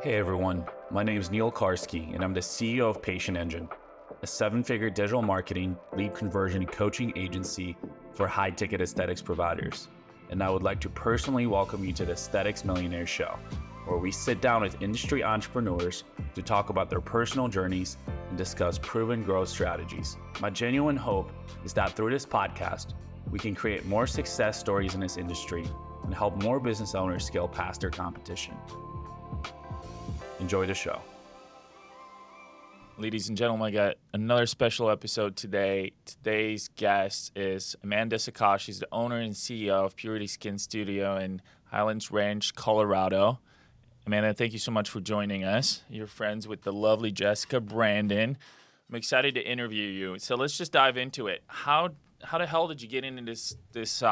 Hey everyone, my name is Neil Karski and I'm the CEO of Patient Engine, a seven-figure digital marketing, lead conversion, and coaching agency for high-ticket aesthetics providers. And I would like to personally welcome you to the Aesthetic Millionaires Show, where we sit down with industry entrepreneurs to talk about their personal journeys and discuss proven growth strategies. My genuine hope is that through this podcast, we can create more success stories in this industry and help more business owners scale past their competition. Enjoy the show. Ladies and gentlemen, I got another special episode today. Today's guest is Amanda Sakach. She's the owner and CEO of Purity Skin Studio in Highlands Ranch, Colorado. Amanda, thank you so much for joining us. You're friends with the lovely Jessica Brandon. I'm excited to interview you. So let's just dive into it. How the hell did you get into this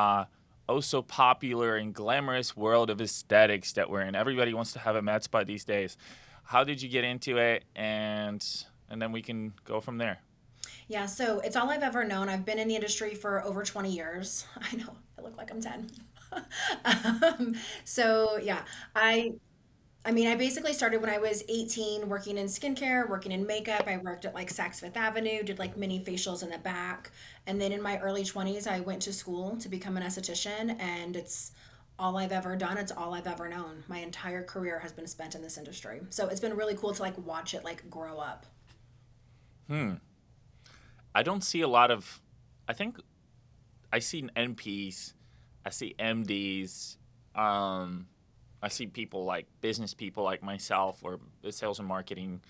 oh so popular and glamorous world of aesthetics that we're in? Everybody wants to have a med spa these days. How did you get into it? And then we can go from there. Yeah, so it's all I've ever known. I've been in the industry for over 20 years. I know, I look like I'm 10. I basically started when I was 18 working in skincare, working in makeup. I worked at like Saks Fifth Avenue, did like mini facials in the back. And then in my early 20s, I went to school to become an esthetician, and it's all I've ever done. It's all I've ever known. My entire career has been spent in this industry. So it's been really cool to like watch it like grow up. I don't see a lot of, I think I see NPs, I see MDs, I see people like business people like myself or sales and marketing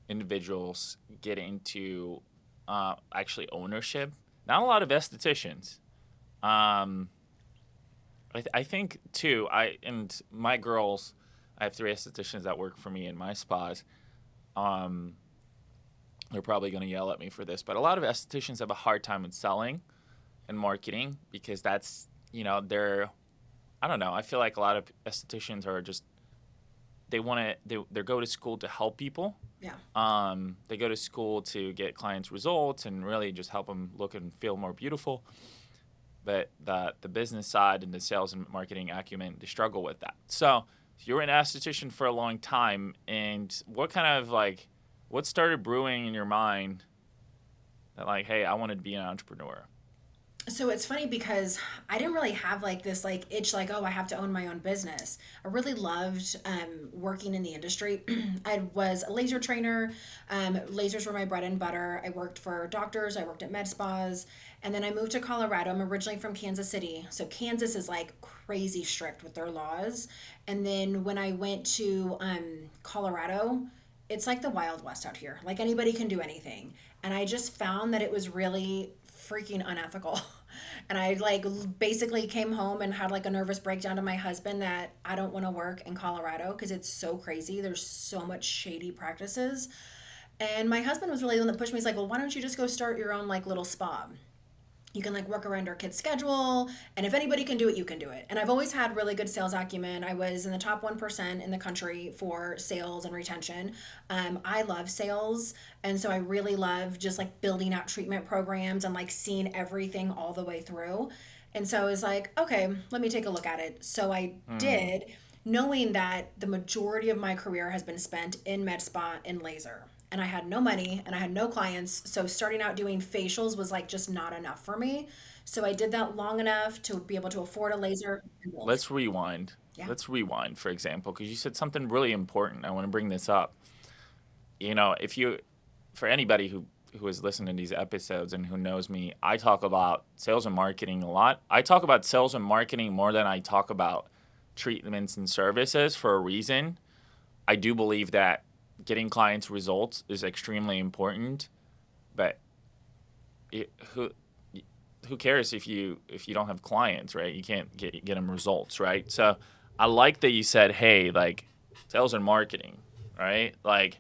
individuals get into actually ownership. Not a lot of estheticians. I think too. And my girls, I have 3 estheticians that work for me in my spas. They're probably going to yell at me for this, but a lot of estheticians have a hard time in selling and marketing because that's, they're, I don't know. I feel like a lot of estheticians are just, they go to school to help people. Yeah. They go to school to get clients results and really just help them look and feel more beautiful. But the business side and the sales and marketing acumen, they struggle with that. So you're an esthetician for a long time, and what started brewing in your mind that like, hey, I wanted to be an entrepreneur? So it's funny because I didn't really have like this like itch like, oh, I have to own my own business. I really loved working in the industry. I was a laser trainer. Lasers were my bread and butter. I worked for doctors. I worked at med spas. And then I moved to Colorado. I'm originally from Kansas City. So Kansas is like crazy strict with their laws. And then when I went to Colorado, it's like the Wild West out here. Like anybody can do anything. And I just found that it was really freaking unethical. And I like basically came home and had like a nervous breakdown to my husband that I don't want to work in Colorado because it's so crazy. There's so much shady practices. And my husband was really the one that pushed me. He's like, well, why don't you just go start your own like little spa? You can like work around our kids' schedule, and if anybody can do it, you can do it. And I've always had really good sales acumen. I was in the top 1% in the country for sales and retention. I love sales, and so I really love just like building out treatment programs and like seeing everything all the way through. And so I was like, okay, let me take a look at it. So I did, knowing that the majority of my career has been spent in med spa and laser. And I had no money and I had no clients. So starting out doing facials was like just not enough for me. So I did that long enough to be able to afford a laser. Let's rewind. Yeah. Let's rewind, for example, because you said something really important. I want to bring this up. For anybody who has listened to these episodes and who knows me, I talk about sales and marketing a lot. I talk about sales and marketing more than I talk about treatments and services for a reason. I do believe that getting clients results is extremely important, but who cares if you don't have clients, right? You can't get them results, right? So I like that you said, hey, like sales and marketing, right? Like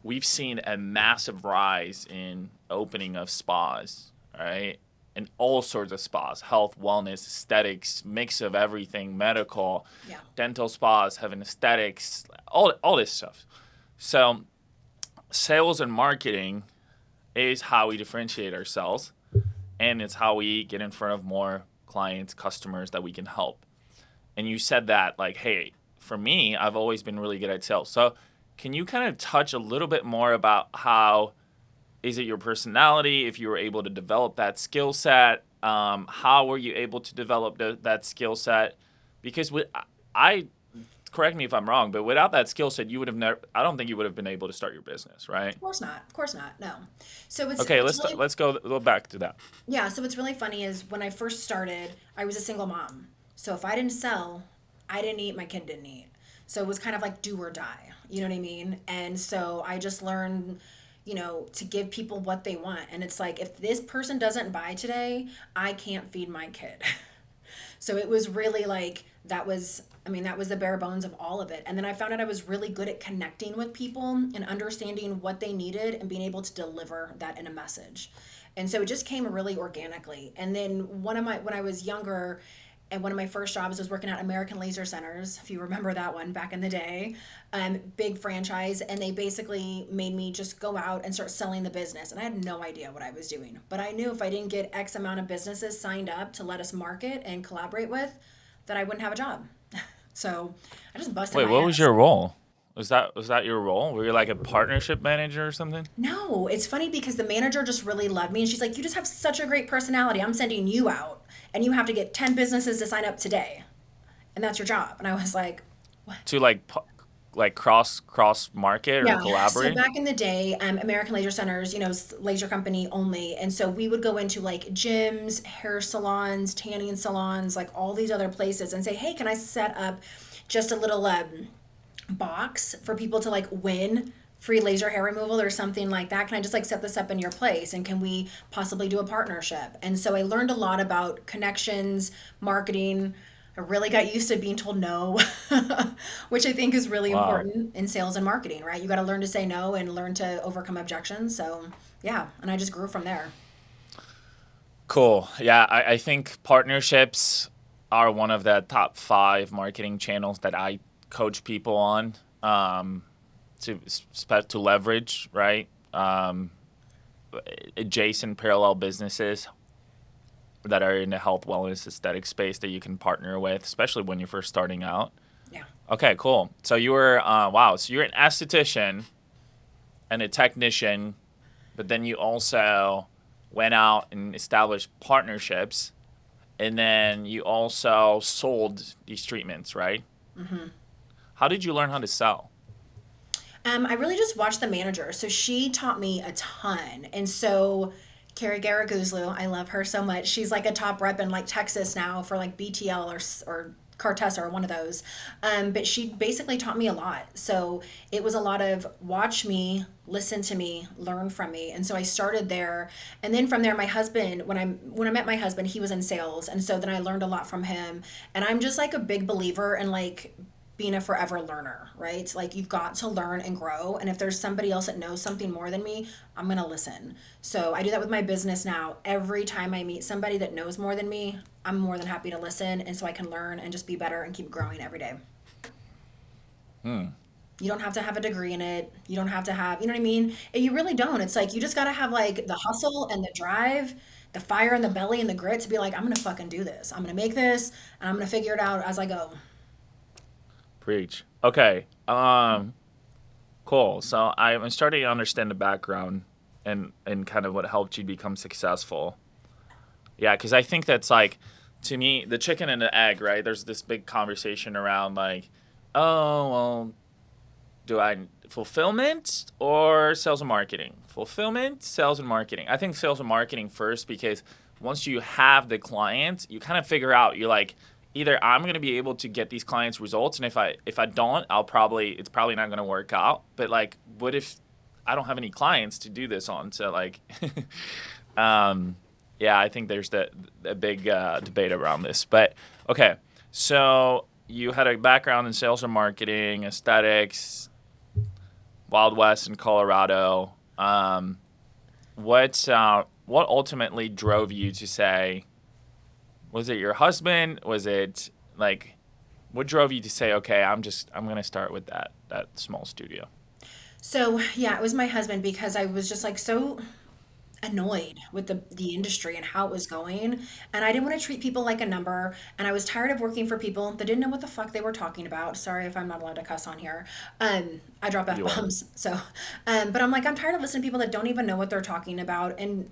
we've seen a massive rise in opening of spas, right? And all sorts of spas, health, wellness, aesthetics, mix of everything, medical, dental spas, having aesthetics, all this stuff. So sales and marketing is how we differentiate ourselves, and it's how we get in front of more clients, customers that we can help. And you said that, like, hey, for me, I've always been really good at sales. So can you kind of touch a little bit more about how is it your personality, if you were able to develop that skill set? How were you able to develop that skill set? Because I correct me if I'm wrong, but without that skill set, you would have never. I don't think you would have been able to start your business, right? Of course not. Of course not. No. So Okay, it's really, let's go back to that. yeah. So what's really funny is when I first started, I was a single mom. So if I didn't sell, I didn't eat. My kid didn't eat. So it was kind of like do or die. You know what I mean? And so I just learned, to give people what they want. And it's like, if this person doesn't buy today, I can't feed my kid. So it was really like, that was the bare bones of all of it. And then I found out I was really good at connecting with people and understanding what they needed and being able to deliver that in a message. And so it just came really organically. And then when I was younger, and one of my first jobs was working at American Laser Centers, if you remember that one back in the day, big franchise. And they basically made me just go out and start selling the business. And I had no idea what I was doing. But I knew if I didn't get X amount of businesses signed up to let us market and collaborate with, that I wouldn't have a job. So I just busted my Wait, what was ass. your role? Was that your role? Were you like a partnership manager or something? No, it's funny because the manager just really loved me. And she's like, you just have such a great personality. I'm sending you out and you have to get 10 businesses to sign up today. And that's your job. And I was like, To like cross market or yeah. So collaborate? back in the day, American Laser Centers, laser company only. And so we would go into like gyms, hair salons, tanning salons, like all these other places and say, hey, can I set up just a little box for people to like win free laser hair removal or something like that? Can I just like set this up in your place? And can we possibly do a partnership? And so I learned a lot about connections, marketing. I really got used to being told no, which I think is really Wow. important in sales and marketing, right? You got to learn to say no and learn to overcome objections. So yeah, and I just grew from there. Cool. Yeah, I think partnerships are one of the top 5 marketing channels that I coach people on, to leverage, right? Adjacent parallel businesses that are in the health, wellness, aesthetic space that you can partner with, especially when you're first starting out. Yeah. Okay, cool. So you were, wow, so you're an esthetician and a technician, but then you also went out and established partnerships, and then you also sold these treatments, right? Mm-hmm. How did you learn how to sell? I really just watched the manager. So she taught me a ton. And so Carrie Garaguzlu, I love her so much. She's like a top rep in like Texas now for like BTL or Cartessa or one of those. But she basically taught me a lot. So it was a lot of watch me, listen to me, learn from me. And so I started there. And then from there, my husband, when I met my husband, he was in sales. And so then I learned a lot from him. And I'm just like a big believer in like being a forever learner, right? Like you've got to learn and grow. And if there's somebody else that knows something more than me, I'm going to listen. So I do that with my business now. Every time I meet somebody that knows more than me, I'm more than happy to listen. And so I can learn and just be better and keep growing every day. You don't have to have a degree in it. You don't have to have, you know what I mean? And you really don't. It's like, you just got to have like the hustle and the drive, the fire in the belly and the grit to be like, I'm going to fucking do this. I'm going to make this and I'm going to figure it out as I go. Preach. Okay. Cool. So I'm starting to understand the background and kind of what helped you become successful. Yeah, because I think that's like, to me, the chicken and the egg, right? There's this big conversation around like, oh, well, do I fulfillment or sales and marketing? Fulfillment, sales and marketing. I think sales and marketing first, because once you have the client, you kind of figure out, you're like, either I'm going to be able to get these clients results, and if I don't, it's probably not going to work out. But like, what if I don't have any clients to do this on? So like, yeah, I think there's a big debate around this. But okay, so you had a background in sales and marketing, aesthetics, Wild West in Colorado. What ultimately drove you to say? Was it your husband? Was it like, what drove you to say, okay, I'm going to start with that small studio? So yeah, it was my husband, because I was just like so annoyed with the industry and how it was going. And I didn't want to treat people like a number. And I was tired of working for people that didn't know what the fuck they were talking about. Sorry if I'm not allowed to cuss on here. I drop F You are. bombs. So, but I'm like, I'm tired of listening to people that don't even know what they're talking about. And,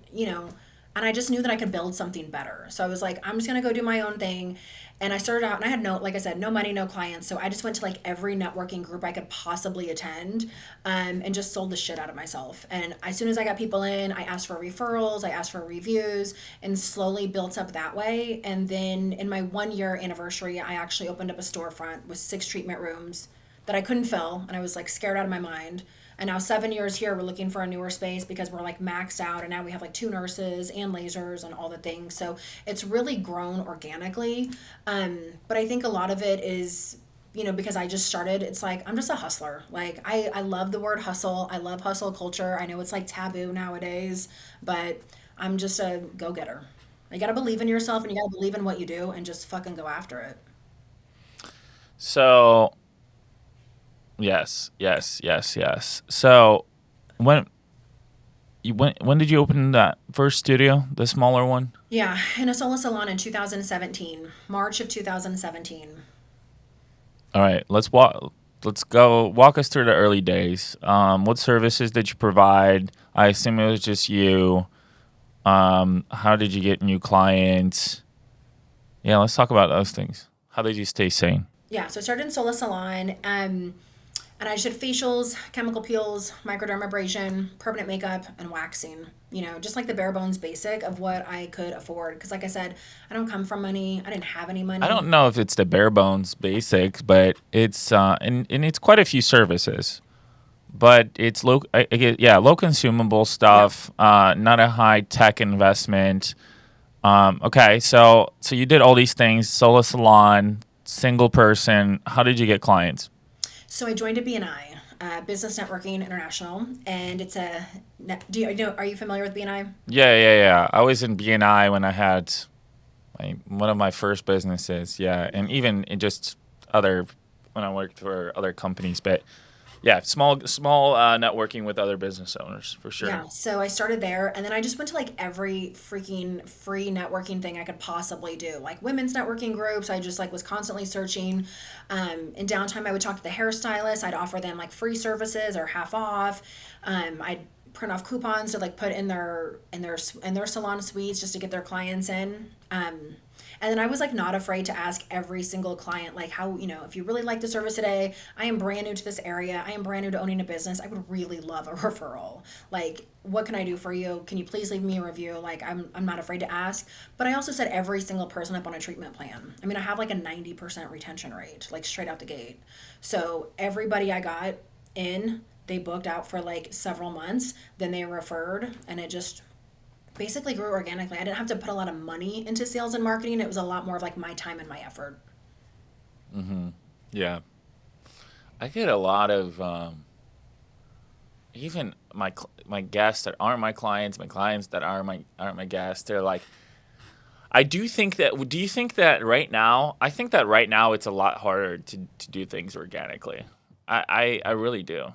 and I just knew that I could build something better. So I was like, I'm just going to go do my own thing. And I started out and I had no, like I said, no money, no clients. So I just went to like every networking group I could possibly attend, and just sold the shit out of myself. And as soon as I got people in, I asked for referrals, I asked for reviews, and slowly built up that way. And then in my 1 year anniversary, I actually opened up a storefront with 6 treatment rooms that I couldn't fill. And I was like scared out of my mind. And now 7 years here, we're looking for a newer space because we're like maxed out. And now we have like 2 nurses and lasers and all the things. So it's really grown organically. But I think a lot of it is, because I just started, it's like, I'm just a hustler. Like, I love the word hustle. I love hustle culture. I know it's like taboo nowadays, but I'm just a go getter. You got to believe in yourself and you got to believe in what you do and just fucking go after it. So yes, yes, yes, yes. So when when did you open that first studio, the smaller one? Yeah, in a solo salon in 2017, March of 2017. All right, Let's go walk us through the early days. What services did you provide? I assume it was just you. How did you get new clients? Yeah, let's talk about those things. How did you stay sane? Yeah, so I started in Sola Salon, and I did facials, chemical peels, microdermabrasion, permanent makeup, and waxing. Just like the bare bones basic of what I could afford. Because, like I said, I don't come from money. I didn't have any I money. don't know if it's the bare bones basics, but it's and it's quite a few services. But it's low consumable Yeah. stuff, not a high tech investment. Okay, so you did all these things, solo salon, single person. How did you get clients? So I joined a BNI, Business Networking International, and it's a. Are you familiar with BNI? Yeah. I was in BNI when I had one of my first businesses. Yeah, and even in just other when I worked for other companies, but yeah, small networking with other business owners for sure. Yeah, so I started there, and then I just went to like every freaking free networking thing I could possibly do, like women's networking groups. I just like was constantly searching. In downtime, I would talk to the hairstylist. I'd offer them like free services or half off. I'd print off coupons to like put in their salon suites just to get their clients in. And then I was like not afraid to ask every single client, like, how, if you really like the service today, I am brand new to this area. I am brand new to owning a business. I would really love a referral. Like, what can I do for you? Can you please leave me a review? Like, I'm not afraid to ask. But I also set every single person up on a treatment plan. I mean, I have like a 90% retention rate, like straight out the gate. So everybody I got in, they booked out for like several months, then they referred, and it just basically grew organically. I didn't have to put a lot of money into sales and marketing. It was a lot more of like my time and my effort. Yeah, I get a lot of even my guests that aren't my clients, my clients that aren't my guests. They're like, I do think that. Do you think that right now? I think that right now it's a lot harder to do things organically. I really do.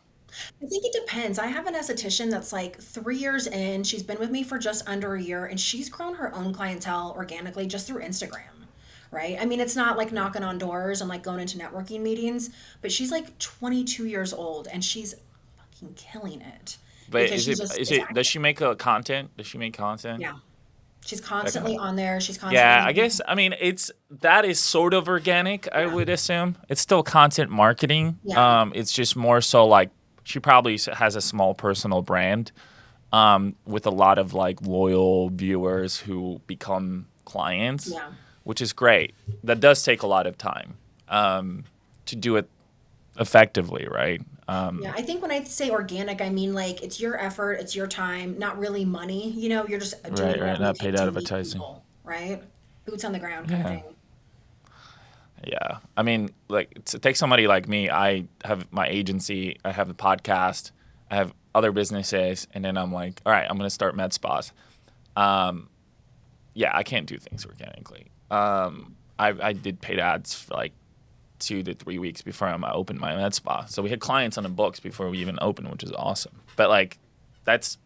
I think it depends. I have an esthetician that's like 3 years in. She's been with me for just under a year, and she's grown her own clientele organically just through Instagram. Right? I mean, it's not like knocking on doors and like going into networking meetings, but she's like 22 years old and she's fucking killing it But because is she it just is is it? Does active. she make a content? Does she make content? Yeah. She's That kind of. constantly on there. She's Yeah, I constantly. guess. I mean, it's that is sort of organic. I Yeah. would assume it's still content marketing. Yeah. It's just more so like she probably has a small personal brand, with a lot of like loyal viewers who become clients, Yeah. which is great. That does take a lot of time, to do it effectively, right? Yeah, I think when I say organic, I mean like it's your effort, it's your time, not really money. You're just doing Right, it right. every Not day paid to meet advertising. people, right? Boots on the ground kind of Yeah. thing. Yeah. I mean, like, to take somebody like me, I have my agency, I have a podcast, I have other businesses, and then I'm like, all right, I'm going to start med spas. Um, yeah, I can't do things organically. I did paid ads for like 2 to 3 weeks before I opened my med spa. So we had clients on the books before we even opened, which is awesome. But like, that's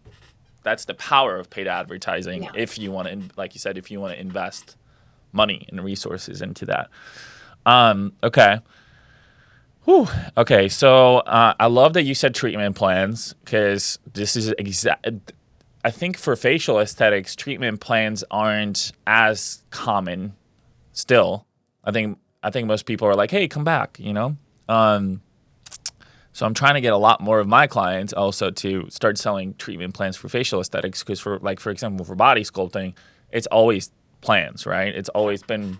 that's the power of paid advertising. Yeah. If you want to, like you said, if you want to invest money and resources into that. Okay. Whew. Okay. So I love that you said treatment plans, because this is I think for facial aesthetics, treatment plans aren't as common still. I think most people are like, hey, come back, you know? So I'm trying to get a lot more of my clients also to start selling treatment plans for facial aesthetics, because for example, for body sculpting, it's always plans, right? It's always been,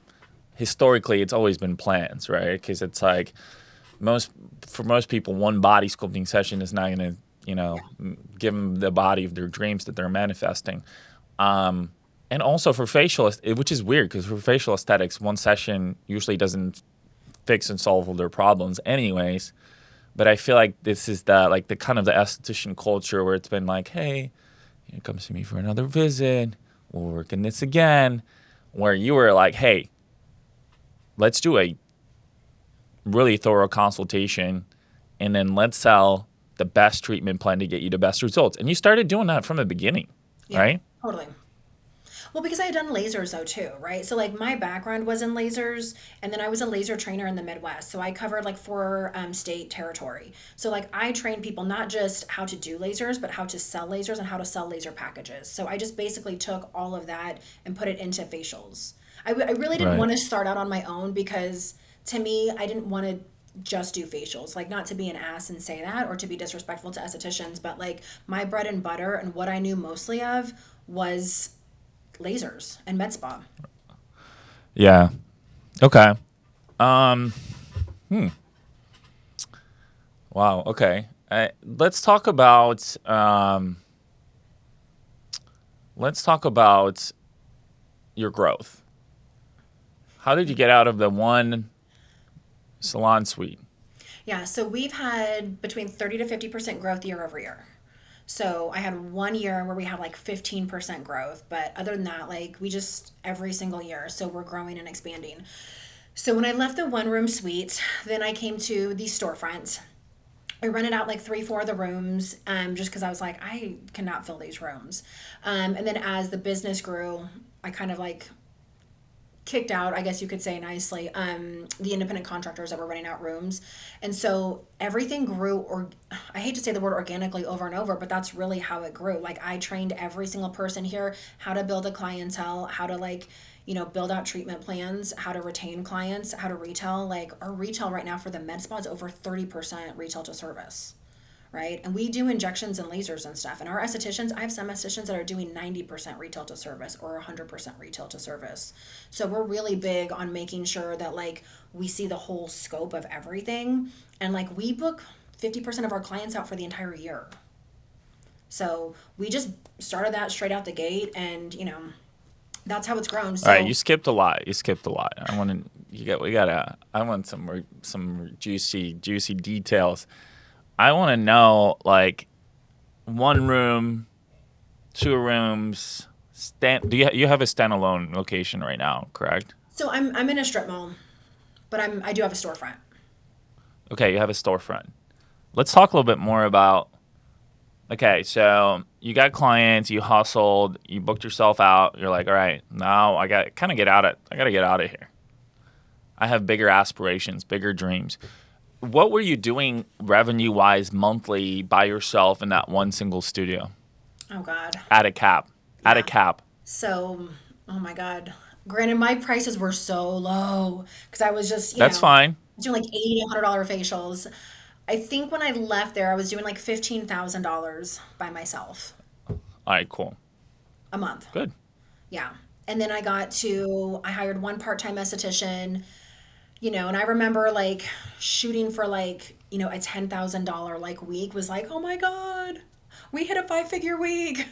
historically, it's always been plans, right? Because it's like for most people, one body sculpting session is not going to, give them the body of their dreams that they're manifesting. And also for facial, which is weird, because for facial aesthetics, one session usually doesn't fix and solve all their problems anyways. But I feel like this is the kind of the esthetician culture where it's been like, hey, come see me for another visit. We'll work on this again. Where you were like, hey, let's do a really thorough consultation, and then let's sell the best treatment plan to get you the best results. And you started doing that from the beginning, right? Totally. Well, because I had done lasers though too, right? So like my background was in lasers, and then I was a laser trainer in the Midwest. So I covered like 4 state territory. So like I trained people not just how to do lasers, but how to sell lasers and how to sell laser packages. So I just basically took all of that and put it into facials. I really didn't want to start out on my own, because to me, I didn't want to just do facials. Like, not to be an ass and say that or to be disrespectful to estheticians, but like my bread and butter and what I knew mostly of was lasers and med spa. Yeah. Okay. Wow. Okay. Let's talk about your growth. How did you get out of the one salon suite? Yeah, so we've had between 30 to 50% growth year over year. So I had 1 year where we had like 15% growth, but other than that, like we just every single year. So we're growing and expanding. So when I left the one room suite, then I came to the storefront. I rented out like 3-4 of the rooms, just because I was like, I cannot fill these rooms. And then as the business grew, I kind of like kicked out, I guess you could say nicely, the independent contractors that were renting out rooms. And so everything grew, or I hate to say the word organically over and over, but that's really how it grew. Like I trained every single person here how to build a clientele, how to like, build out treatment plans, how to retain clients, how to retail. Like our retail right now for the med spa is over 30% retail to service. Right? And we do injections and lasers and stuff. And our estheticians, I have some estheticians that are doing 90% retail to service or 100% retail to service. So we're really big on making sure that like we see the whole scope of everything. And like we book 50% of our clients out for the entire year. So we just started that straight out the gate, and that's how it's grown. So, all right, you skipped a lot. I want some juicy details. I want to know, like, 1 room, 2 rooms. Do you have a standalone location right now? Correct. So I'm in a strip mall, but I do have a storefront. Okay, you have a storefront. Let's talk a little bit more about. Okay, so you got clients, you hustled, you booked yourself out. You're like, all right, now I got to get out of here. I have bigger aspirations, bigger dreams. What were you doing revenue-wise monthly by yourself in that one single studio? Oh, God. At a cap. So, oh, my God. Granted, my prices were so low because I was just, That's fine. doing like $80, $100 facials. I think when I left there, I was doing like $15,000 by myself. All right, cool. A month. Good. Yeah. And then I hired one part-time esthetician, and I remember like shooting for like, a $10,000 like week was like, oh my God, we hit a 5-figure week.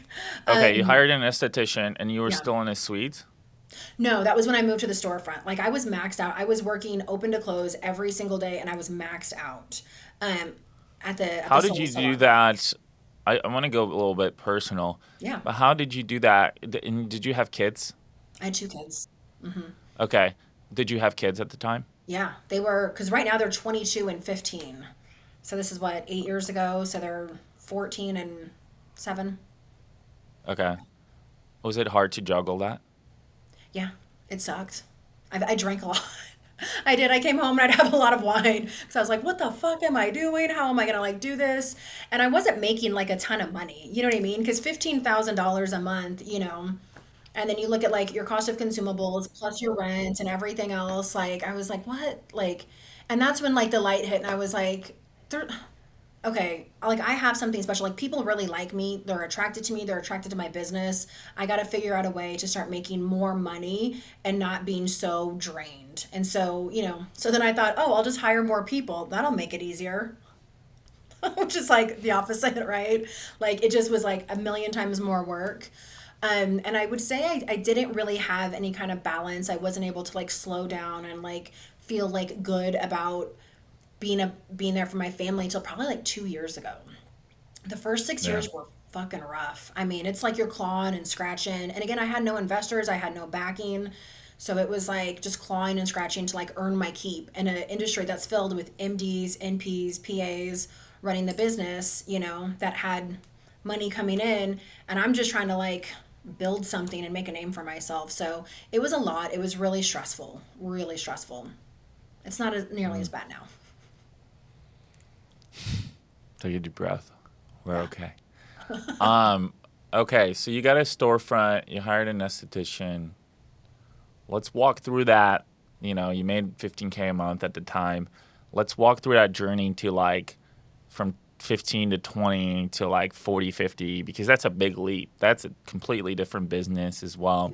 Okay, you hired an esthetician and you were still in a suite? No, that was when I moved to the storefront. Like I was maxed out. I was working open to close every single day, and I was maxed out. How did you do that? I want to go a little bit personal. Yeah. But how did you do that? And did you have kids? I had 2 kids. Mm-hmm. Okay. Did you have kids at the time? Yeah, they were, because right now they're 22 and 15. So this is 8 years ago. So they're 14 and 7. Okay. Was it hard to juggle that? Yeah, it sucked. I drank a lot. I did. I came home and I'd have a lot of wine because I was like, what the fuck am I doing? How am I going to like do this? And I wasn't making like a ton of money. You know what I mean? Because $15,000 a month, and then you look at like your cost of consumables plus your rent and everything else. Like, I was like, what? Like, and that's when like the light hit and I was like, there, okay, like I have something special. Like people really like me. They're attracted to me. They're attracted to my business. I got to figure out a way to start making more money and not being so drained. And so, so then I thought, oh, I'll just hire more people. That'll make it easier. Which is like the opposite, right? Like it just was like a million times more work. And I would say I didn't really have any kind of balance. I wasn't able to like slow down and like feel like good about being there for my family until probably like 2 years ago. The first six Yeah. years were fucking rough. I mean, it's like you're clawing and scratching. And again, I had no investors, I had no backing. So it was like just clawing and scratching to like earn my keep in an industry that's filled with MDs, NPs, PAs running the business, that had money coming in. And I'm just trying to like build something and make a name for myself. So it was a lot. It was really stressful, really stressful. It's not nearly as bad now. Take a deep breath. We're Yeah. okay. Okay, so you got a storefront, you hired an esthetician. Let's walk through that. You made 15K a month at the time. Let's walk through that journey to like from 15 to 20 to like 40, 50, because that's a big leap. That's a completely different business as well.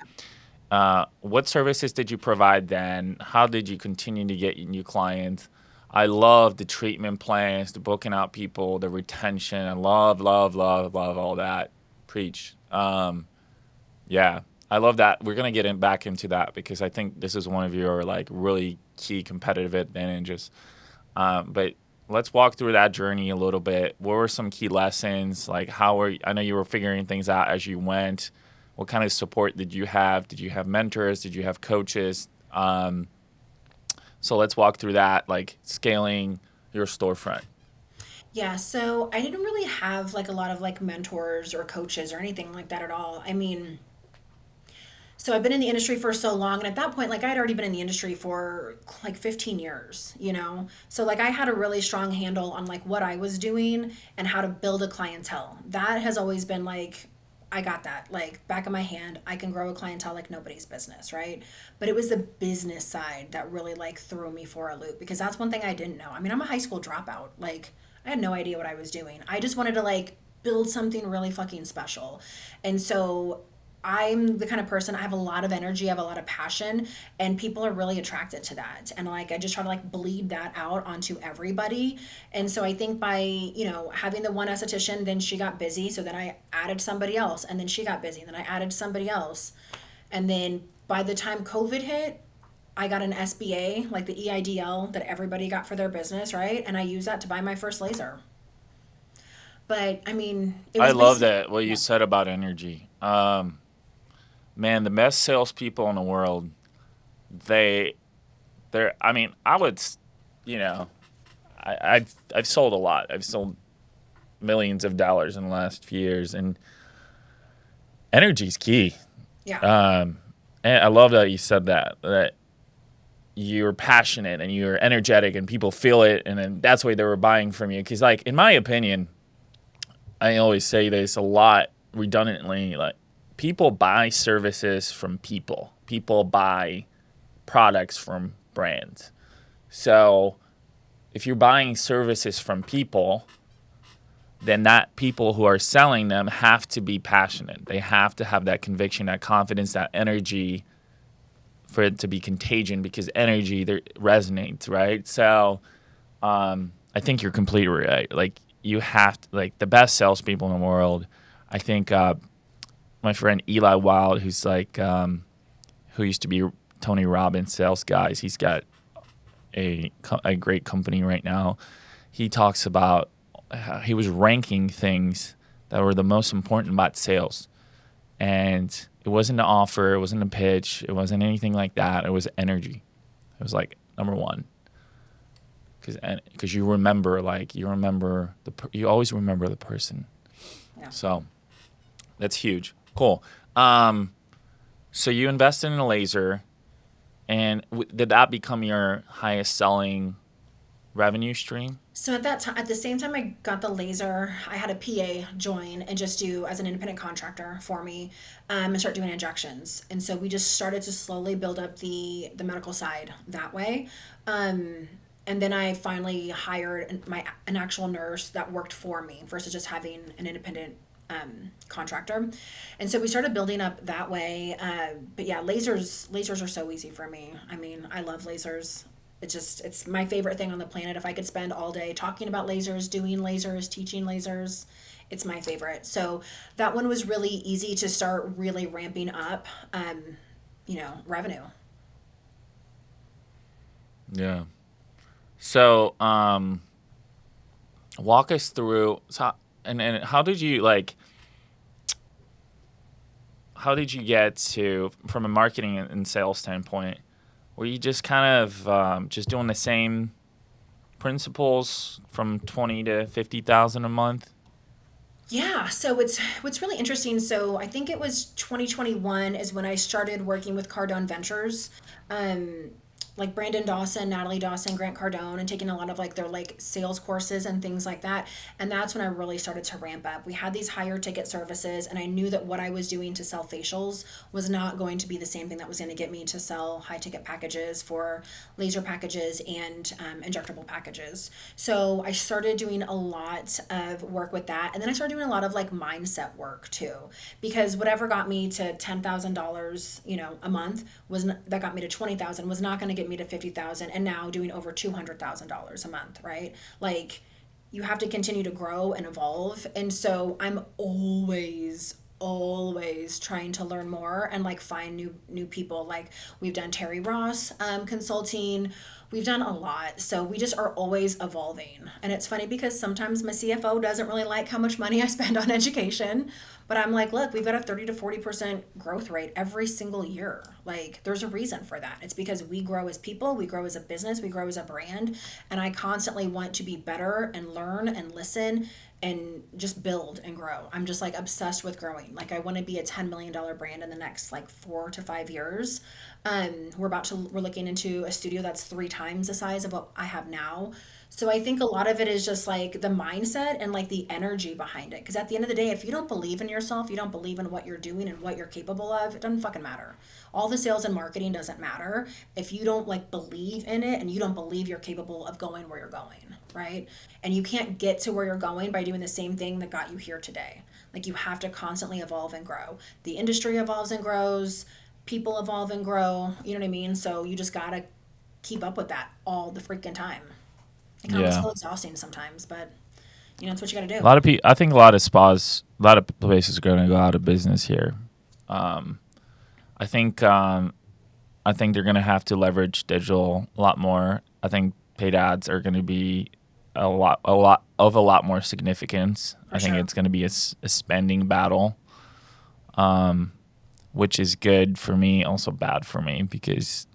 What services did you provide then? How did you continue to get new clients? I love the treatment plans, the booking out people, the retention. I love, love, love, love all that. Preach. Yeah, I love that. We're gonna back into that because I think this is one of your like really key competitive advantages. But let's walk through that journey a little bit. What were some key lessons? Like I know you were figuring things out as you went. What kind of support did you have? Did you have mentors? Did you have coaches? So let's walk through that, like scaling your storefront. Yeah, so I didn't really have like a lot of like mentors or coaches or anything like that at all. I mean, so I've been in the industry for so long, and at that point, like I had already been in the industry for like 15 years. So like I had a really strong handle on like what I was doing and how to build a clientele. That has always been like I got that like back of my hand. I can grow a clientele like nobody's business, right? But it was the business side that really like threw me for a loop because that's one thing I didn't know. I mean, I'm a high school dropout. Like I had no idea what I was doing. I just wanted to like build something really fucking special. And so I'm the kind of person, I have a lot of energy, I have a lot of passion, and people are really attracted to that. And like I just try to like bleed that out onto everybody. And so I think by, having the one esthetician, then she got busy, so then I added somebody else, and then she got busy, and then I added somebody else. And then by the time COVID hit, I got an SBA, like the EIDL that everybody got for their business, right? And I used that to buy my first laser. But I mean, it I was love basically, that what you yeah. said about energy. Man, the best salespeople in the world, they, they're. I mean, you know, I've sold a lot. I've sold millions of dollars in the last few years, and energy's key. Yeah. And I love that you said that you're passionate and you're energetic, and people feel it, and then that's why they were buying from you. Because, like, in my opinion, I always say this a lot redundantly, like people buy services from people. People buy products from brands. So if you're buying services from people, then that people who are selling them have to be passionate. They have to have that conviction, that confidence, that energy for it to be contagion, because energy there resonates, right? So I think you're completely right. Like you have to, like the best salespeople in the world. I think my friend Eli Wild, who's like who used to be Tony Robbins sales guys. He's got a great company right now. He talks about how he was ranking things that were the most important about sales, and it wasn't an offer, it wasn't a pitch, it wasn't anything like that. It was energy. It was like number one, because you remember, like you always remember the person. Yeah. So That's huge. Cool. So you invested in a laser, and did that become your highest selling revenue stream? So at that time, at the same time I got the laser, I had a PA join and just do as an independent contractor for me, and start doing injections. And so we just started to slowly build up the medical side that way. And then I finally hired an actual nurse that worked for me versus just having an independent contractor. And so we started building up that way. But yeah, lasers are so easy for me. I mean, I love lasers. It's my favorite thing on the planet. If I could spend all day talking about lasers, doing lasers, teaching lasers, it's my favorite. So that one was really easy to start really ramping up, revenue. Yeah. So, walk us through. So, and how did you like? How did you get to, from a marketing and sales standpoint? Were you just kind of just doing the same principles from 20 to 50,000 a month? Yeah, so it's what's really interesting. So I think it was 2021 is when I started working with Cardone Ventures. Um, like Brandon Dawson, Natalie Dawson, Grant Cardone, and taking a lot of like their like sales courses and things like that. And that's when I really started to ramp up. We had these higher ticket services, and I knew that what I was doing to sell facials was not going to be the same thing that was going to get me to sell high ticket packages for laser packages and injectable packages. So I started doing a lot of work with that, and then I started doing a lot of like mindset work too, because whatever got me to $10,000, a month that got me to 20,000 was not going to get me to 50,000, and now doing over $200,000 a month, right? Like, you have to continue to grow and evolve. And so I'm always trying to learn more and like find new people. Like, we've done Terry Ross consulting, we've done a lot, so we just are always evolving. And it's funny because sometimes my CFO doesn't really like how much money I spend on education, but I'm like, look, we've got a 30 to 40% growth rate every single year. Like, there's a reason for that. It's because we grow as people, we grow as a business, we grow as a brand, and I constantly want to be better and learn and listen and just build and grow. I'm just like obsessed with growing. Like, I want to be a $10 million brand in the next like 4 to 5 years. We're looking into a studio that's 3 times the size of what I have now. So I think a lot of it is just like the mindset and like the energy behind it. Because at the end of the day, if you don't believe in yourself, you don't believe in what you're doing and what you're capable of, it doesn't fucking matter. All the sales and marketing doesn't matter if you don't like believe in it and you don't believe you're capable of going where you're going, right? And you can't get to where you're going by doing the same thing that got you here today. Like, you have to constantly evolve and grow. The industry evolves and grows, people evolve and grow, you know what I mean? So you just gotta keep up with that all the freaking time. It can almost Yeah. feel exhausting sometimes, but it's what you gotta A do. lot of people, I think a lot of spas, a lot of places are going to go out of business here. Um, I think, um, I think they're going to have to leverage digital a lot more. I think paid ads are going to be a lot more significance. For I think sure. it's going to be a spending battle, um, which is good for me, also bad for me because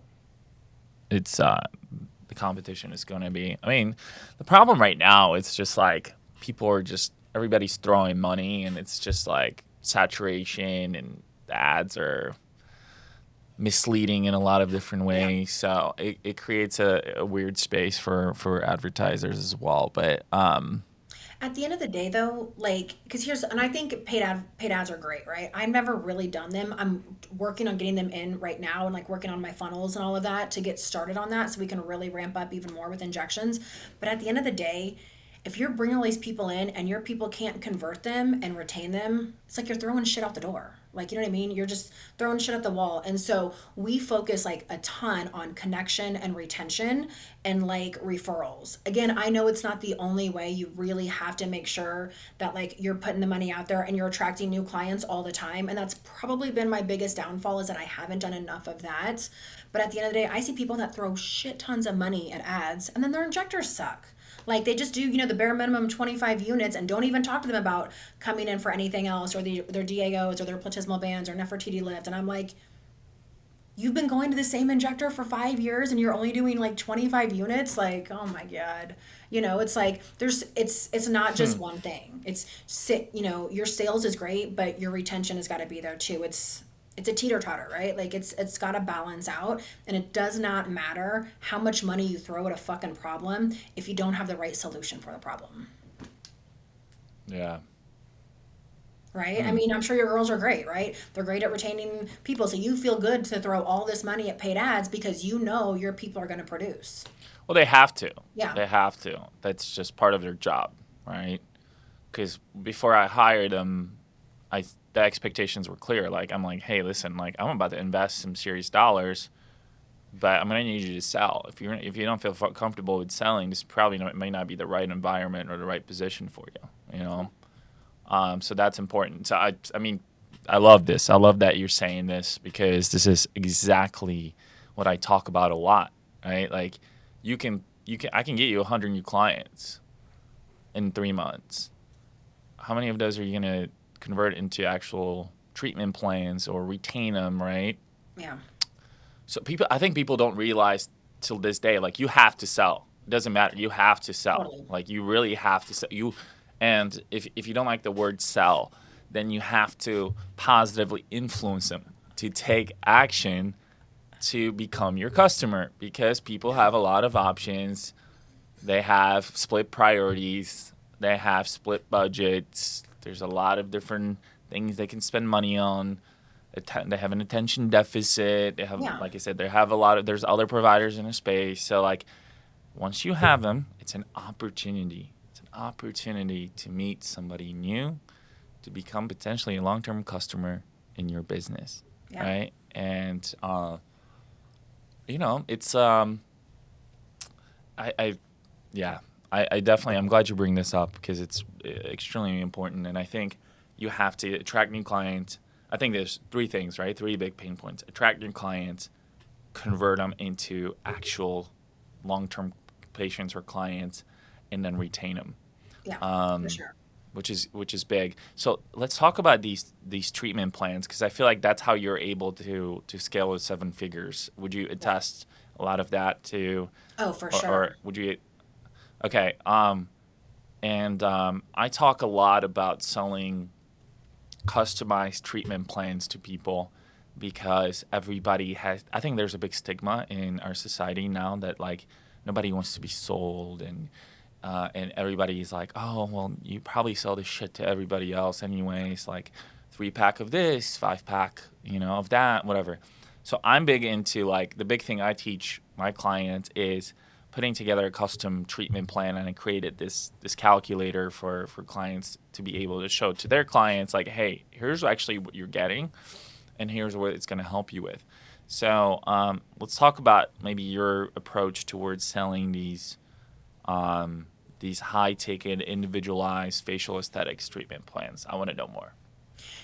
it's the competition is going to be. I mean, the problem right now it's just like people are just everybody's throwing money, and it's just like saturation, and the ads are misleading in a lot of different Yeah. ways. So it creates a weird space for advertisers as well. But At the end of the day, though, like, because and I think paid ads are great, right? I've never really done them. I'm working on getting them in right now and like working on my funnels and all of that to get started on that so we can really ramp up even more with injections. But at the end of the day, if you're bringing all these people in and your people can't convert them and retain them, it's like you're throwing shit out the door. Like, you know what I mean? You're just throwing shit at the wall. And so we focus like a ton on connection and retention and like referrals. Again, I know it's not the only way. You really have to make sure that like you're putting the money out there and you're attracting new clients all the time. And that's probably been my biggest downfall, is that I haven't done enough of that. But at the end of the day, I see people that throw shit tons of money at ads and then their injectors suck. Like, they just do, the bare minimum 25 units and don't even talk to them about coming in for anything else, or their DAOs or their platysmal bands or Nefertiti lift. And I'm like, You've been going to the same injector for 5 years and you're only doing like 25 units. Like, oh my God. It's like it's not just one thing. Your sales is great, but your retention has got to be there too. It's a teeter-totter, right? Like it's got to balance out, and it does not matter how much money you throw at a fucking problem if you don't have the right solution for the problem. Yeah. Right? I mean, I'm sure your girls are great, right? They're great at retaining people. So you feel good to throw all this money at paid ads because you know your people are going to produce. Well, they have to. Yeah. They have to. That's just part of their job, right? Because before I hired them, the expectations were clear. Like, I'm like, hey, listen, like, I'm about to invest some serious dollars, but I'm gonna need you to sell. If you don't feel comfortable with selling, this probably may not be the right environment or the right position for you. You know. So that's important. So I mean, I love this. I love that you're saying this because this is exactly what I talk about a lot, right? Like, I can get you 100 new clients in 3 months. How many of those are you gonna convert into actual treatment plans or retain them, right? Yeah. So I think people don't realize till this day, like, you have to sell. It doesn't matter. You have to sell. Totally. Like, you really have to sell. And if you don't like the word sell, then you have to positively influence them to take action to become your customer, because people have a lot of options. They have split priorities. They have split budgets. There's a lot of different things they can spend money on. They have an attention deficit. They have, like I said, there's other providers in the space. So, like, once you have them, it's an opportunity. Opportunity to meet somebody new, to become potentially a long-term customer in your business, right? And it's I definitely, I'm glad you bring this up because it's extremely important, and I think you have to attract new clients. I think there's three things, right? Three big pain points: attract new clients, convert them into actual long-term patients or clients, and then retain them. Yeah, for sure. Which is big. So let's talk about these treatment plans, because I feel like that's how you're able to scale with 7 figures. Would you attest a lot of that to? Oh, for sure. Or would you? Okay. I talk a lot about selling customized treatment plans to people because everybody has. I think there's a big stigma in our society now that, like, nobody wants to be sold, and everybody's like, oh, well, you probably sell this shit to everybody else anyways, like 3-pack of this, 5-pack, of that, whatever. So I'm big into, like, the big thing I teach my clients is putting together a custom treatment plan, and I created this calculator for clients to be able to show to their clients, like, hey, here's actually what you're getting, and here's what it's going to help you with. So let's talk about maybe your approach towards selling these high-ticket, individualized facial aesthetics treatment plans. I want to know more.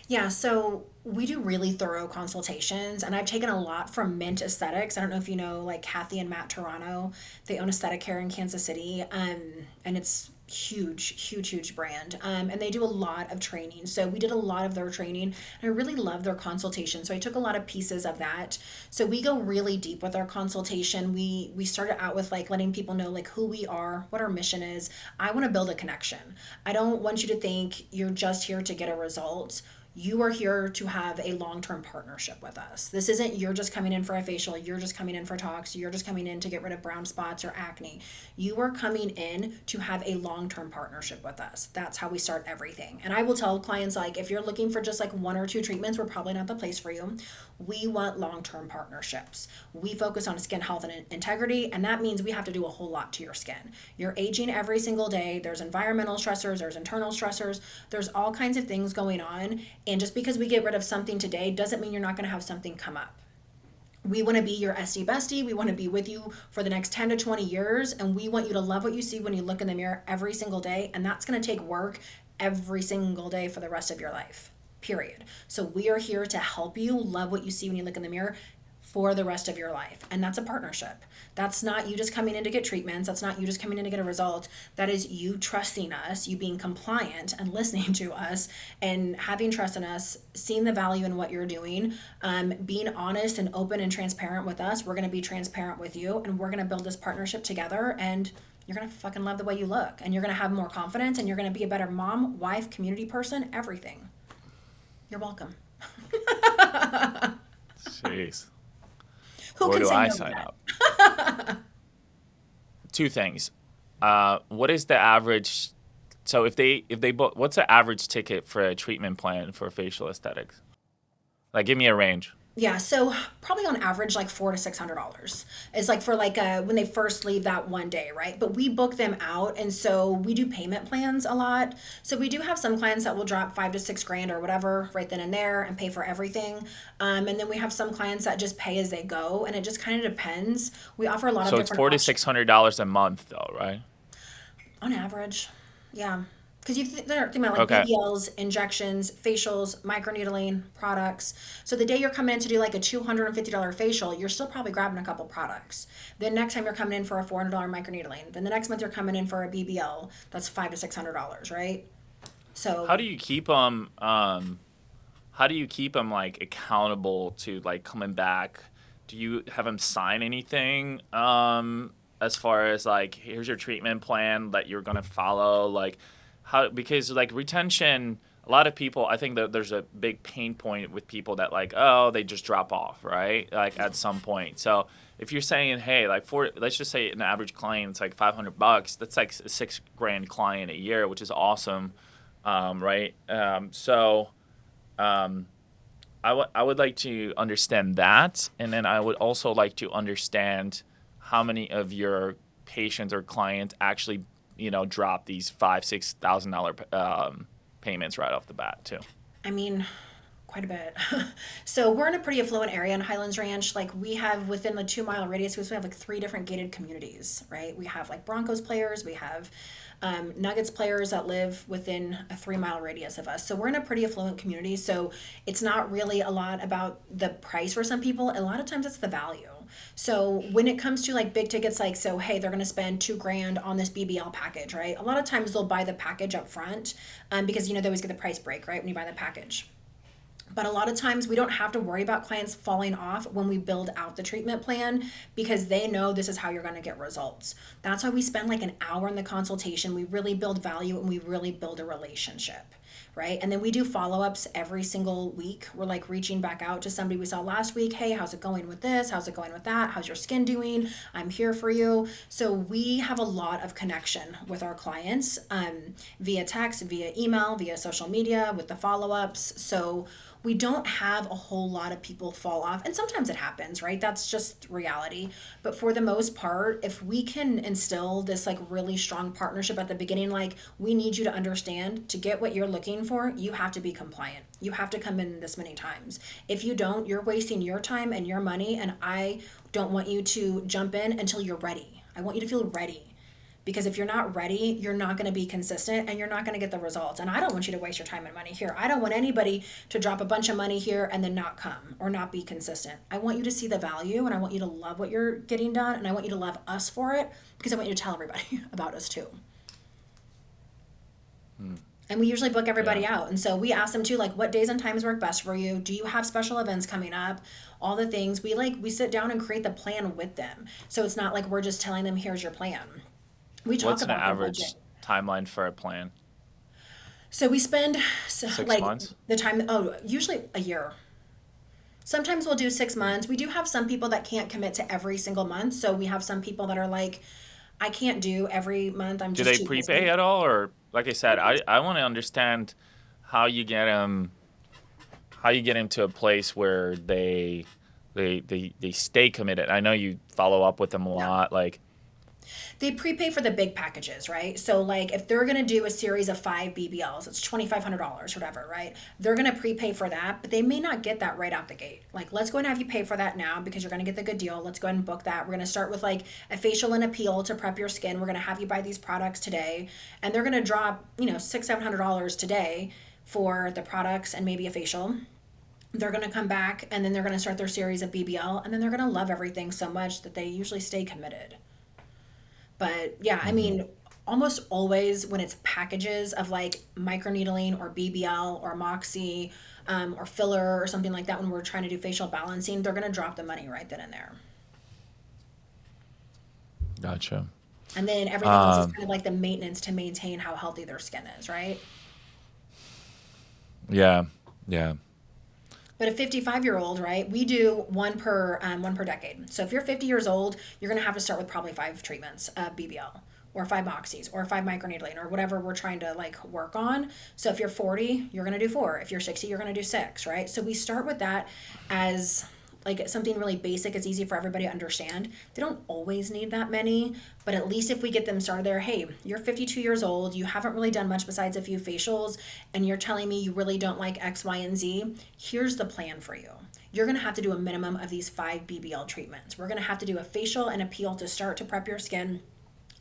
Yeah, so we do really thorough consultations, and I've taken a lot from Mint Aesthetics. I don't know if you know, like, Kathy and Matt Toronto. They own Aesthetic Hair in Kansas City, and it's huge brand. And they do a lot of training. So we did a lot of their training, and I really love their consultation. So I took a lot of pieces of that. So we go really deep with our consultation. We started out with, like, letting people know, like, who we are, what our mission is. I want to build a connection. I don't want you to think you're just here to get a result. You are here to have a long-term partnership with us. This isn't you're just coming in for a facial, you're just coming in for talks, you're just coming in to get rid of brown spots or acne. You are coming in to have a long-term partnership with us. That's how we start everything. And I will tell clients, like, if you're looking for just like 1 or 2 treatments, we're probably not the place for you. We want long-term partnerships. We focus on skin health and integrity, and that means we have to do a whole lot to your skin. You're aging every single day. There's environmental stressors, there's internal stressors, there's all kinds of things going on. And just because we get rid of something today doesn't mean you're not going to have something come up. We want to be your SD bestie. We want to be with you for the next 10 to 20 years. And we want you to love what you see when you look in the mirror every single day. And that's going to take work every single day for the rest of your life, period. So we are here to help you love what you see when you look in the mirror for the rest of your life. And that's a partnership. That's not you just coming in to get treatments. That's not you just coming in to get a result. That is you trusting us, you being compliant and listening to us and having trust in us, seeing the value in what you're doing, being honest and open and transparent with us. We're going to be transparent with you, and we're going to build this partnership together, and you're going to fucking love the way you look, and you're going to have more confidence, and you're going to be a better mom, wife, community person, everything. You're welcome. Jeez. Where do I sign up? Two things. What is the average? So if they book, what's the average ticket for a treatment plan for facial aesthetics? Like, give me a range. Yeah, so probably on average like $400 to $600 is like for like when they first leave that one day, right? But we book them out, and so we do payment plans a lot. So we do have some clients that will drop $5 to $6 grand or whatever right then and there and pay for everything. And then we have some clients that just pay as they go, and it just kind of depends. We offer a lot of different. So it's $400 to $600 a month, though, right? On average, yeah. Because they're thinking about like BBLs, injections, facials, microneedling, products. So the day you're coming in to do like a $250 facial, you're still probably grabbing a couple products. Then next time you're coming in for a $400 microneedling. Then the next month you're coming in for a BBL. That's $500 to $600, right? So how do you keep them? Like accountable to like coming back? Do you have them sign anything? As far as like, here's your treatment plan that you're gonna follow, like. How, because like retention, a lot of people, I think that there's a big pain point with people that like, oh, they just drop off, right? Like at some point. So if you're saying, hey, like let's just say an average client, it's like $500, that's like a $6 grand client a year, which is awesome, right? I would like to understand that, and then I would also like to understand how many of your patients or clients actually drop these $5,000-$6,000 payments right off the bat too. I mean, quite a bit. So we're in a pretty affluent area in Highlands Ranch. Like we have within the 2-mile radius, we have like 3 different gated communities, right? We have like Broncos players, we have Nuggets players that live within a 3-mile radius of us. So we're in a pretty affluent community. So it's not really a lot about the price for some people. A lot of times it's the value. So when it comes to like big tickets, like, so, hey, they're going to spend $2 grand on this BBL package, right? A lot of times they'll buy the package up front because, they always get the price break, right? When you buy the package. But a lot of times we don't have to worry about clients falling off when we build out the treatment plan because they know this is how you're going to get results. That's why we spend like an hour in the consultation. We really build value and we really build a relationship. Right? And then we do follow-ups every single week. We're like reaching back out to somebody we saw last week. Hey, how's it going with this? How's it going with that? How's your skin doing? I'm here for you. So we have a lot of connection with our clients via text, via email, via social media, with the follow-ups. So we don't have a whole lot of people fall off. And sometimes it happens, right? That's just reality. But for the most part, if we can instill this like really strong partnership at the beginning, like we need you to understand to get what you're looking for, you have to be compliant. You have to come in this many times. If you don't, you're wasting your time and your money. And I don't want you to jump in until you're ready. I want you to feel ready. Because if you're not ready, you're not going to be consistent and you're not going to get the results. And I don't want you to waste your time and money here. I don't want anybody to drop a bunch of money here and then not come or not be consistent. I want you to see the value and I want you to love what you're getting done and I want you to love us for it because I want you to tell everybody about us too. And we usually book everybody out. And so we ask them too, like, what days and times work best for you? Do you have special events coming up? All the things. We sit down and create the plan with them. So it's not like we're just telling them, here's your plan. We talk What's about an average timeline for a plan? So we spend 6 like months? the time, usually a year. Sometimes we'll do 6 months. We do have some people that can't commit to every single month. So we have some people that are like, I can't do every month. I'm do just they too prepay busy. at all? Or like I said, I want to understand how you get them to a place where they stay committed. I know you follow up with them a lot. Like, They prepay for the big packages, right? So like if they're going to do a series of 5 BBLs, it's $2,500 or whatever, right? They're going to prepay for that, but they may not get that right out the gate. Like, let's go and have you pay for that now because you're going to get the good deal. Let's go ahead and book that. We're going to start with like a facial and a peel to prep your skin. We're going to have you buy these products today, and they're going to drop, $600-$700 today for the products and maybe a facial. They're going to come back and then they're going to start their series of BBL, and then they're going to love everything so much that they usually stay committed. But yeah, I Mm-hmm. mean, almost always when it's packages of like microneedling or BBL or Moxie, or filler or something like that, when we're trying to do facial balancing, they're going to drop the money right then and there. Gotcha. And then everything else is Um, kind of like the maintenance to maintain how healthy their skin is, right? yeah, yeah. But a 55-year-old, right? We do one per decade. So if you're 50 years old, you're going to have to start with probably 5 treatments of BBL or 5 moxies or 5 microneedling or whatever we're trying to like work on. So if you're 40, you're going to do 4. If you're 60, you're going to do 6, right? So we start with that as like something really basic. It's easy for everybody to understand. They don't always need that many, but at least if we get them started there, hey, you're 52 years old, you haven't really done much besides a few facials, and you're telling me you really don't like X, Y, and Z, here's the plan for you. You're going to have to do a minimum of these 5 BBL treatments. We're going to have to do a facial and a peel to start to prep your skin.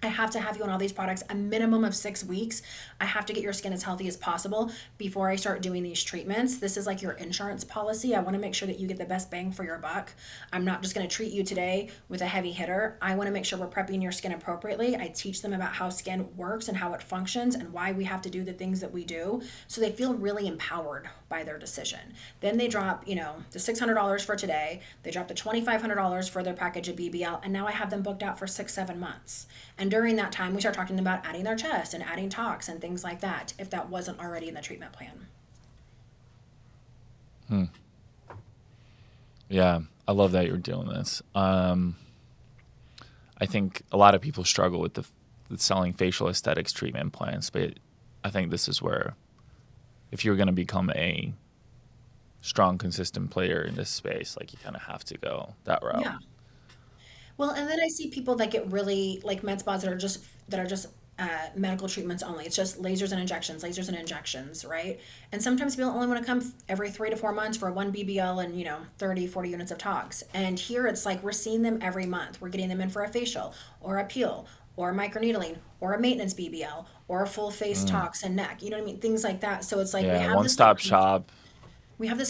I have to have you on all these products a minimum of 6 weeks. I have to get your skin as healthy as possible before I start doing these treatments. This is like your insurance policy. I want to make sure that you get the best bang for your buck. I'm not just going to treat you today with a heavy hitter. I want to make sure we're prepping your skin appropriately. I teach them about how skin works and how it functions and why we have to do the things that we do, so they feel really empowered by their decision. Then they drop, the $600 for today. They drop the $2,500 for their package of BBL, and now I have them booked out for 6, 7 months. And during that time, we start talking about adding their chest and adding tox and things like that, if that wasn't already in the treatment plan. Yeah, I love that you're doing this. I think a lot of people struggle with selling facial aesthetics treatment plans, but I think this is where, if you're going to become a strong, consistent player in this space, like you kind of have to go that route. Yeah. Well, and then I see people that get really like med spas that are just medical treatments only. It's just lasers and injections, right? And sometimes people only want to come every 3 to 4 months for one BBL and 30, 40 units of tox. And here it's like we're seeing them every month. We're getting them in for a facial or a peel or microneedling or a maintenance BBL or a full face Mm. tox and neck. You know what I mean? Things like that. So it's like we Yeah, have this like one-stop shop.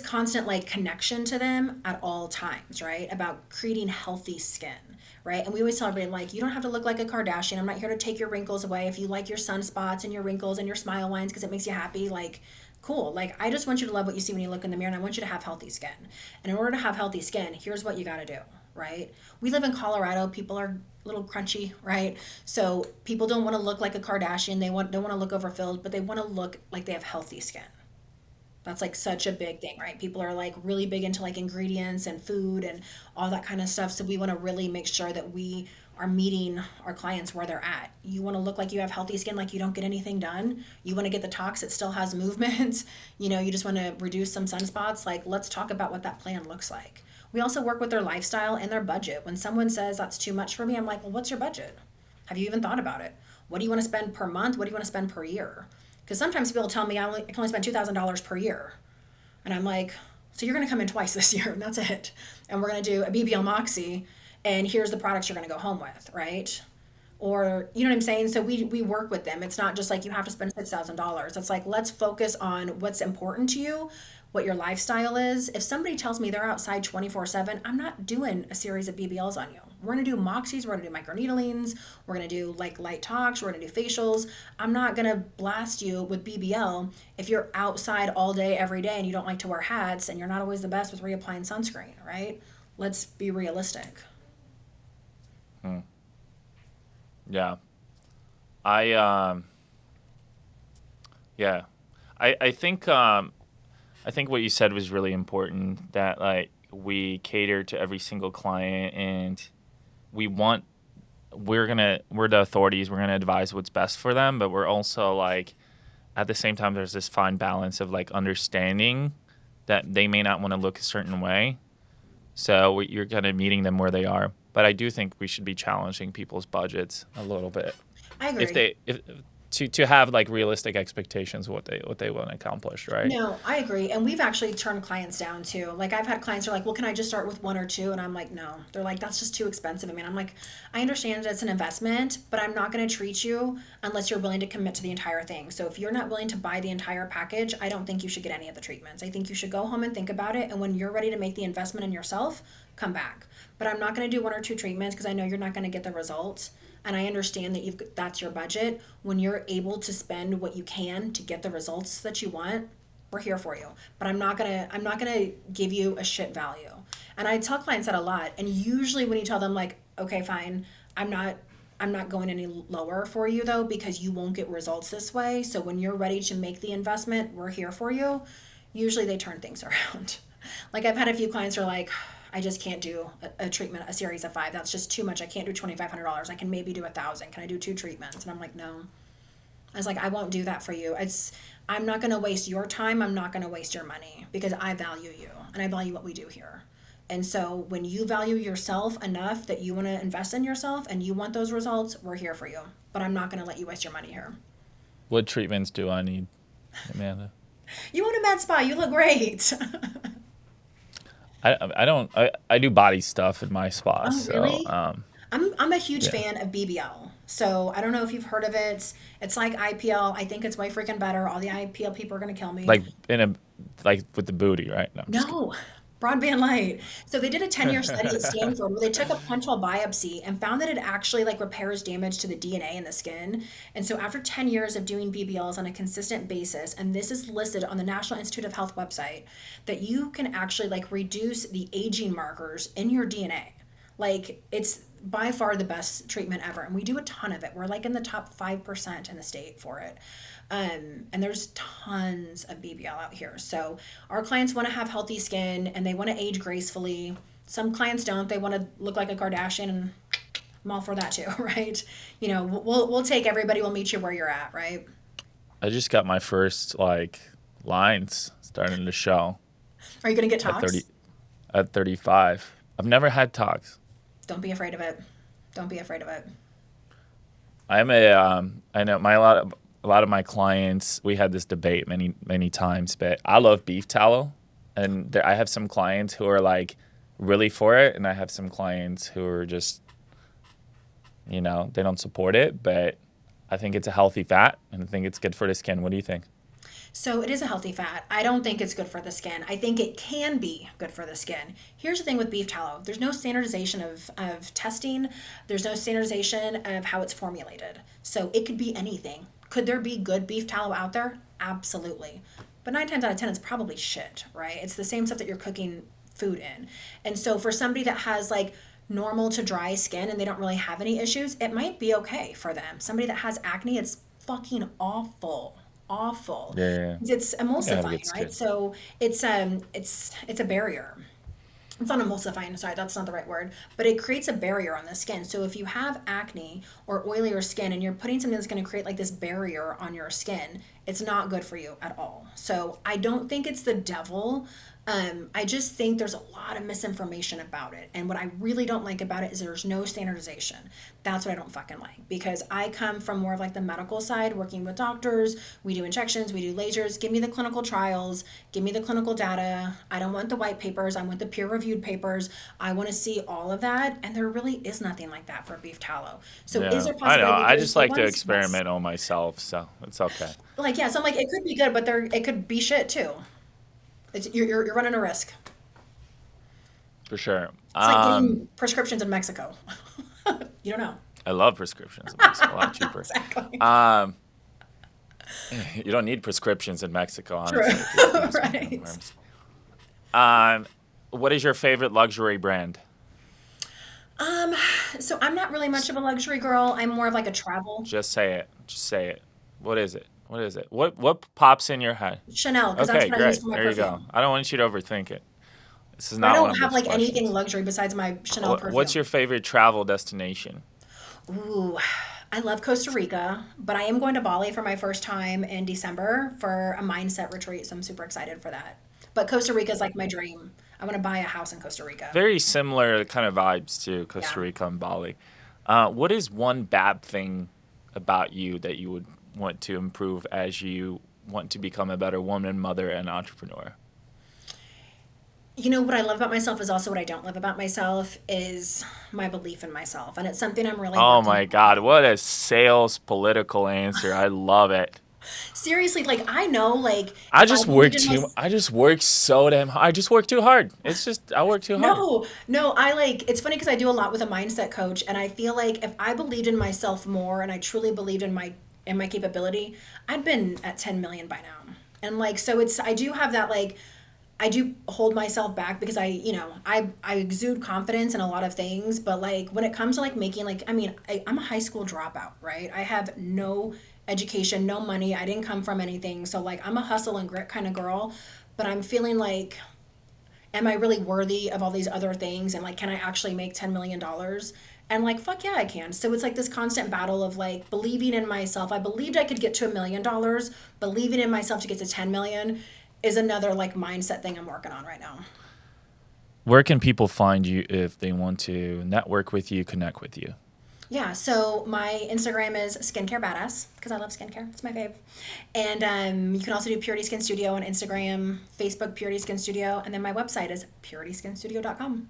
constant like connection to them at all times, right? About creating healthy skin, right? And we always tell everybody, like, you don't have to look like a Kardashian. I'm not here to take your wrinkles away. If you like your sunspots and your wrinkles and your smile lines because it makes you happy, like, cool. Like, I just want you to love what you see when you look in the mirror, and I want you to have healthy skin. And in order to have healthy skin, here's what you got to do, right? We live in Colorado. People are a little crunchy, right? So people don't want to look like a Kardashian. Don't want to look overfilled, but they want to look like they have healthy skin. That's like such a big thing, right? People are like really big into like ingredients and food and all that kind of stuff. So we want to really make sure that we are meeting our clients where they're at. You want to look like you have healthy skin, like you don't get anything done. You want to get the tox that still has movement. You just want to reduce some sunspots. Like, let's talk about what that plan looks like. We also work with their lifestyle and their budget. When someone says that's too much for me, I'm like, well, what's your budget? Have you even thought about it? What do you want to spend per month? What do you want to spend per year? Because sometimes people tell me I can only spend $2,000 per year. And I'm like, so you're going to come in twice this year, and that's it. And we're going to do a BBL Moxie, and here's the products you're going to go home with, right? Or, you know what I'm saying? So we work with them. It's not just like you have to spend $6,000. It's like, let's focus on what's important to you, what your lifestyle is. If somebody tells me they're outside 24/7, I'm not doing a series of BBLs on you. We're going to do Moxies, we're going to do microneedlings, we're going to do like light talks, we're going to do facials. I'm not going to blast you with BBL if you're outside all day, every day, and you don't like to wear hats and you're not always the best with reapplying sunscreen, right? Let's be realistic. Mm. Yeah. I yeah. I think what you said was really important, that like we cater to every single client, and we want we're the authorities, we're gonna advise what's best for them, but we're also like, at the same time, there's this fine balance of like understanding that they may not want to look a certain way. So you're kind of meeting them where they are. But I do think we should be challenging people's budgets a little bit. I If agree. they if to have like realistic expectations of what they want to accomplish, right? No, I agree. And we've actually turned clients down too. Like I've had clients who are like, well, can I just start with one or two? And I'm like, no. They're like, that's just too expensive. I mean, I'm like, I understand it's an investment, but I'm not going to treat you unless you're willing to commit to the entire thing. So if you're not willing to buy the entire package, I don't think you should get any of the treatments. I think you should go home and think about it. And when you're ready to make the investment in yourself, come back. But I'm not going to do one or two treatments because I know you're not going to get the results. And I understand that that's your budget. When you're able to spend what you can to get the results that you want, we're here for you. But I'm not gonna give you a shit value. And I tell clients that a lot. And usually when you tell them like, okay, fine, I'm not going any lower for you though, because you won't get results this way. So when you're ready to make the investment, we're here for you. Usually they turn things around. Like I've had a few clients who are like, I just can't do a treatment, a series of 5. That's just too much. I can't do $2,500. I can maybe do 1,000. Can I do 2 treatments? And I'm like, no. I was like, I won't do that for you. I'm not going to waste your time. I'm not going to waste your money because I value you and I value what we do here. And so when you value yourself enough that you want to invest in yourself and you want those results, we're here for you. But I'm not going to let you waste your money here. What treatments do I need, Amanda? You want a med spa. You look great. I do body stuff in my spa. Oh, So really? I'm a huge yeah. fan of BBL. So I don't know if you've heard of it. It's like IPL. I think it's way freaking better. All the IPL people are gonna kill me. Like with the booty, right? No, I'm just kidding. No, broadband light. So they did a 10-year study at Stanford where they took a punctal biopsy and found that it actually like repairs damage to the DNA in the skin. And so after 10 years of doing BBLs on a consistent basis, and this is listed on the National Institute of Health website, that you can actually like reduce the aging markers in your DNA. Like it's by far the best treatment ever. And we do a ton of it. We're like in the top 5% in the state for it. And there's tons of BBL out here. So our clients want to have healthy skin and they want to age gracefully. Some clients don't. They want to look like a Kardashian, and I'm all for that too, right? You know, we'll take everybody. We'll meet you where you're at, right? I just got my first like lines starting to show Are you going to get at tox? at 35. I've never had tox. Don't be afraid of it. Don't be afraid of it. I know a lot of my clients, we had this debate many times, but I love beef tallow, and I have some clients who are like really for it, and I have some clients who are just, they don't support it, but I think it's a healthy fat, and I think it's good for the skin. What do you think? So it is a healthy fat. I don't think it's good for the skin. I think it can be good for the skin. Here's the thing with beef tallow. There's no standardization of testing. There's no standardization of how it's formulated. So it could be anything. Could there be good beef tallow out there? Absolutely. But 9 times out of 10, it's probably shit, right? It's the same stuff that you're cooking food in. And so for somebody that has like normal to dry skin and they don't really have any issues, it might be okay for them. Somebody that has acne, it's fucking awful. Yeah. It's Yeah, emulsifying, it's right? good. So it's a barrier. It's not emulsifying, sorry, that's not the right word, but it creates a barrier on the skin. So if you have acne or oilier skin and you're putting something that's going to create like this barrier on your skin, it's not good for you at all. So I don't think it's the devil. I just think there's a lot of misinformation about it. And what I really don't like about it is there's no standardization. That's what I don't fucking like, because I come from more of like the medical side, working with doctors. We do injections, we do lasers. Give me the clinical trials, give me the clinical data. I don't want the white papers. I want the peer-reviewed papers. I want to see all of that. And there really is nothing like that for beef tallow. So is there I know. possibility I there's just good like to ones? Yes. experiment on myself, so it's okay. Like, yeah, so I'm like, it could be good, but it could be shit too. You're running a risk. For sure. It's like getting prescriptions in Mexico. You don't know. I love prescriptions. It makes it a lot cheaper. Exactly. You don't need prescriptions in Mexico, True. honestly. Right. What is your favorite luxury brand? So I'm not really much of a luxury girl. I'm more of like a travel. Just say it. Just say it. What is it? What is it? What pops in your head? Chanel, because that's Okay, what I use great. for my There you go. perfume. I don't want you to overthink it. This is I not one don't of have those like anything questions. luxury besides my Chanel perfume. What's your favorite travel destination? Ooh, I love Costa Rica, but I am going to Bali for my first time in December for a mindset retreat, so I'm super excited for that. But Costa Rica is like my dream. I want to buy a house in Costa Rica. Very similar kind of vibes to Yeah. Costa Rica and Bali. What is one bad thing about you that want to improve as you want to become a better woman, mother, and entrepreneur? You know, what I love about myself is also what I don't love about myself is my belief in myself. And it's something I'm really Oh working my on. God, what a sales political answer. I love it. Seriously, like I know, like if I believed in myself. I just work so damn hard. I just work too hard. It's just, I work too hard. No, I like it's funny because I do a lot with a mindset coach, and I feel like if I believed in myself more and I truly believed in my capability, I'd been at 10 million by now. And like so it's I do have that like I do hold myself back because I exude confidence in a lot of things, but like when it comes to like making like I mean, I'm a high school dropout, right? I have no education, no money. I didn't come from anything. So like I'm a hustle and grit kind of girl, but I'm feeling like am I really worthy of all these other things? And like, can I actually make $10 million? And like, fuck yeah, I can. So it's like this constant battle of like believing in myself. I believed I could get to $1 million. Believing in myself to get to 10 million is another like mindset thing I'm working on right now. Where can people find you if they want to network with you, connect with you? Yeah, so my Instagram is Skincare Badass because I love skincare. It's my fave. And you can also do Purity Skin Studio on Instagram, Facebook Purity Skin Studio, and then my website is purityskinstudio.com.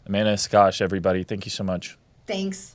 Amanda Sakach, everybody, thank you so much. Thanks.